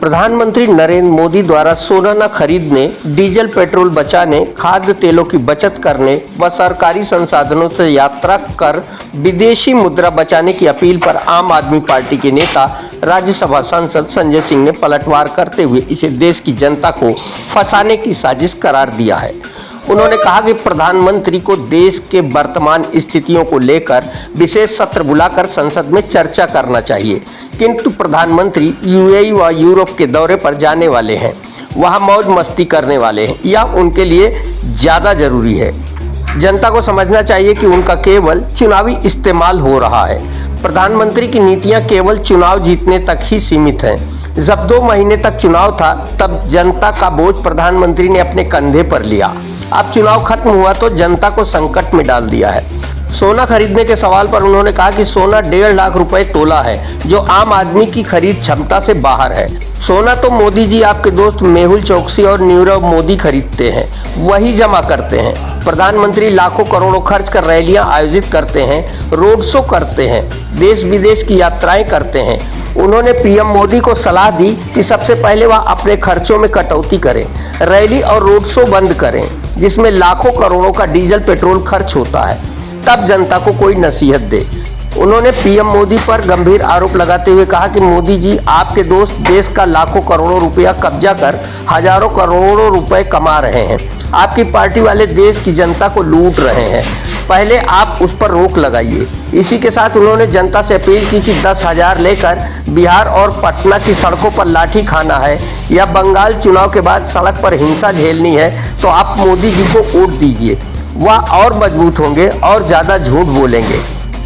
प्रधानमंत्री नरेंद्र मोदी द्वारा सोना न खरीदने, डीजल पेट्रोल बचाने, खाद्य तेलों की बचत करने व सरकारी संसाधनों से यात्रा कर विदेशी मुद्रा बचाने की अपील पर आम आदमी पार्टी के नेता राज्यसभा सांसद संजय सिंह ने पलटवार करते हुए इसे देश की जनता को फंसाने की साजिश करार दिया है। उन्होंने कहा कि प्रधानमंत्री को देश के वर्तमान स्थितियों को लेकर विशेष सत्र बुलाकर संसद में चर्चा करना चाहिए, किंतु प्रधानमंत्री यूएई व यूरोप के दौरे पर जाने वाले हैं, वहां मौज मस्ती करने वाले हैं। यह उनके लिए ज़्यादा जरूरी है। जनता को समझना चाहिए कि उनका केवल चुनावी इस्तेमाल हो रहा है। प्रधानमंत्री की नीतियां केवल चुनाव जीतने तक ही सीमित हैं। जब 2 महीने तक चुनाव था, तब जनता का बोझ प्रधानमंत्री ने अपने कंधे पर लिया। अब चुनाव खत्म हुआ तो जनता को संकट में डाल दिया है। सोना खरीदने के सवाल पर उन्होंने कहा कि सोना 1.5 लाख रुपए तोला है, जो आम आदमी की खरीद क्षमता से बाहर है। सोना तो मोदी जी, आपके दोस्त मेहुल चौकसी और नीरव मोदी खरीदते हैं, वही जमा करते हैं। प्रधानमंत्री लाखों करोड़ों खर्च कर रैलियां आयोजित करते हैं, रोड शो करते हैं, देश विदेश की यात्राएं करते हैं। उन्होंने पीएम मोदी को सलाह दी कि सबसे पहले वह अपने खर्चों में कटौती करें, रैली और रोड शो बंद करें, जिसमें लाखों करोड़ों का डीजल पेट्रोल खर्च होता है, तब जनता को कोई नसीहत दे। उन्होंने पीएम मोदी पर गंभीर आरोप लगाते हुए कहा कि मोदी जी, आपके दोस्त देश का लाखों करोड़ों रुपया कब्जा कर हजारों करोड़ों रुपए कमा रहे हैं। आपकी पार्टी वाले देश की जनता को लूट रहे हैं, पहले आप उस पर रोक लगाइए। इसी के साथ उन्होंने जनता से अपील की कि 10,000 लेकर बिहार और पटना की सड़कों पर लाठी खाना है या बंगाल चुनाव के बाद सड़क पर हिंसा झेलनी है, तो आप मोदी जी को वोट दीजिए। वह और मजबूत होंगे और ज़्यादा झूठ बोलेंगे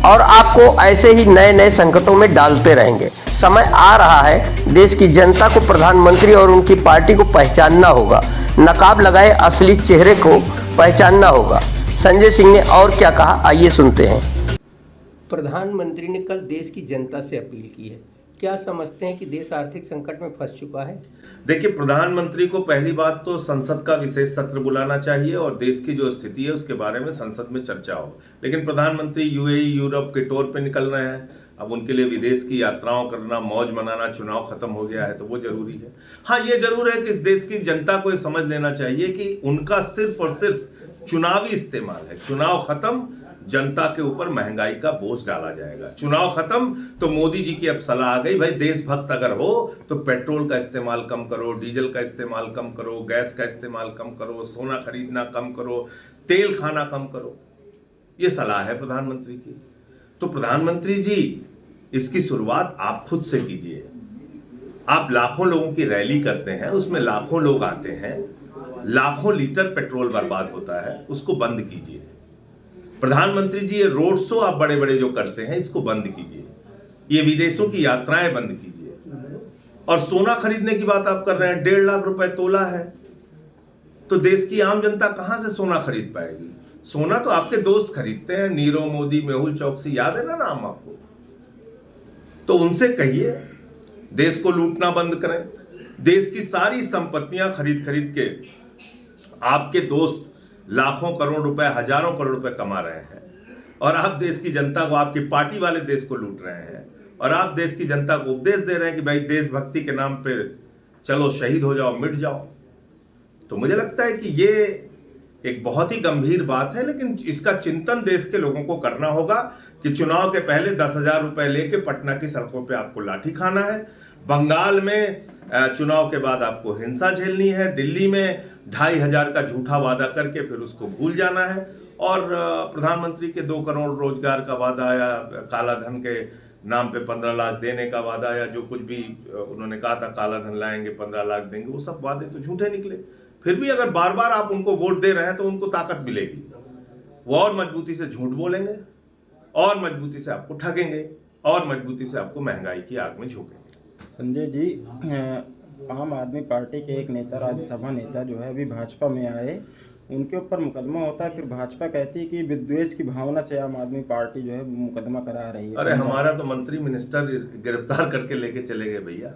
और आपको ऐसे ही नए नए संकटों में डालते रहेंगे। समय आ रहा है, देश की जनता को प्रधानमंत्री और उनकी पार्टी को पहचानना होगा। नकाब लगाए असली चेहरे को पहचानना होगा। संजय सिंह ने और क्या कहा, आइए सुनते हैं। प्रधानमंत्री ने कल देश की जनता से अपील की है। क्या समझते हैं कि देश आर्थिक संकट में फंस चुका है? देखिए, प्रधानमंत्री को पहली बात तो संसद का विशेष सत्र बुलाना चाहिए और देश की जो स्थिति है उसके बारे में संसद में चर्चा हो। लेकिन प्रधानमंत्री यूएई यूरोप के टूर पे निकल रहे हैं। अब उनके लिए विदेश की यात्राओं करना, मौज मनाना, चुनाव खत्म हो गया है तो वो जरूरी है। हाँ, ये जरूर है कि इस देश की जनता को ये समझ लेना चाहिए कि उनका सिर्फ और सिर्फ चुनावी इस्तेमाल है। चुनाव खत्म, जनता के ऊपर महंगाई का बोझ डाला जाएगा। चुनाव खत्म तो मोदी जी की अब सलाह आ गई, भाई देशभक्त अगर हो तो पेट्रोल का इस्तेमाल कम करो, डीजल का इस्तेमाल कम करो, गैस का इस्तेमाल कम करो, सोना खरीदना कम करो, तेल खाना कम करो। ये सलाह है प्रधानमंत्री की। तो प्रधानमंत्री जी, इसकी शुरुआत आप खुद से कीजिए। आप लाखों लोगों की रैली करते हैं, उसमें लाखों लोग आते हैं, लाखों लीटर पेट्रोल बर्बाद होता है, उसको बंद कीजिए। प्रधानमंत्री जी, ये रोड शो आप बड़े बड़े जो करते हैं इसको बंद कीजिए। ये विदेशों की यात्राएं बंद कीजिए। और सोना खरीदने की बात आप कर रहे हैं, 1.5 लाख रुपए तोला है, तो देश की आम जनता कहां से सोना खरीद पाएगी? सोना तो आपके दोस्त खरीदते हैं, नीरव मोदी, मेहुल चौकसी, याद है ना नाम आपको? तो उनसे कहिए देश को लूटना बंद करें। देश की सारी संपत्तियां खरीद खरीद के आपके दोस्त लाखों करोड़ रुपए, हजारों करोड़ रुपए कमा रहे हैं और आप देश की जनता को, आपकी पार्टी वाले देश को लूट रहे हैं और आप देश की जनता को उपदेश दे रहे हैं कि भाई देशभक्ति के नाम पे चलो शहीद हो जाओ, मिट जाओ। तो मुझे लगता है कि ये एक बहुत ही गंभीर बात है, लेकिन इसका चिंतन देश के लोगों को करना होगा कि चुनाव के पहले 10,000 रुपए लेके पटना की सड़कों पे आपको लाठी खाना है, बंगाल में चुनाव के बाद आपको हिंसा झेलनी है, दिल्ली में 2,500 का झूठा वादा करके फिर उसको भूल जाना है, और प्रधानमंत्री के 2 करोड़ रोजगार का वादा या काला धन के नाम पे 15 लाख देने का वादा या जो कुछ भी उन्होंने कहा था काला धन लाएंगे 15 लाख देंगे, वो सब वादे तो झूठे निकले। फिर भी अगर बार बार आप उनको वोट दे रहे हैं तो उनको ताकत मिलेगी, वो और मजबूती से झूठ बोलेंगे और मजबूती से आपको ठगेंगे और मजबूती से आपको महंगाई की आग में झोंकेंगे। संजय जी, आम आदमी पार्टी के एक नेता, राज्यसभा नेता जो है अभी भाजपा में आए, उनके ऊपर मुकदमा होता है, फिर भाजपा कहती है कि विद्वेष की भावना से आम आदमी पार्टी जो है मुकदमा करा रही है। अरे हमारा तो मंत्री मिनिस्टर गिरफ्तार करके लेके चले गए भैया।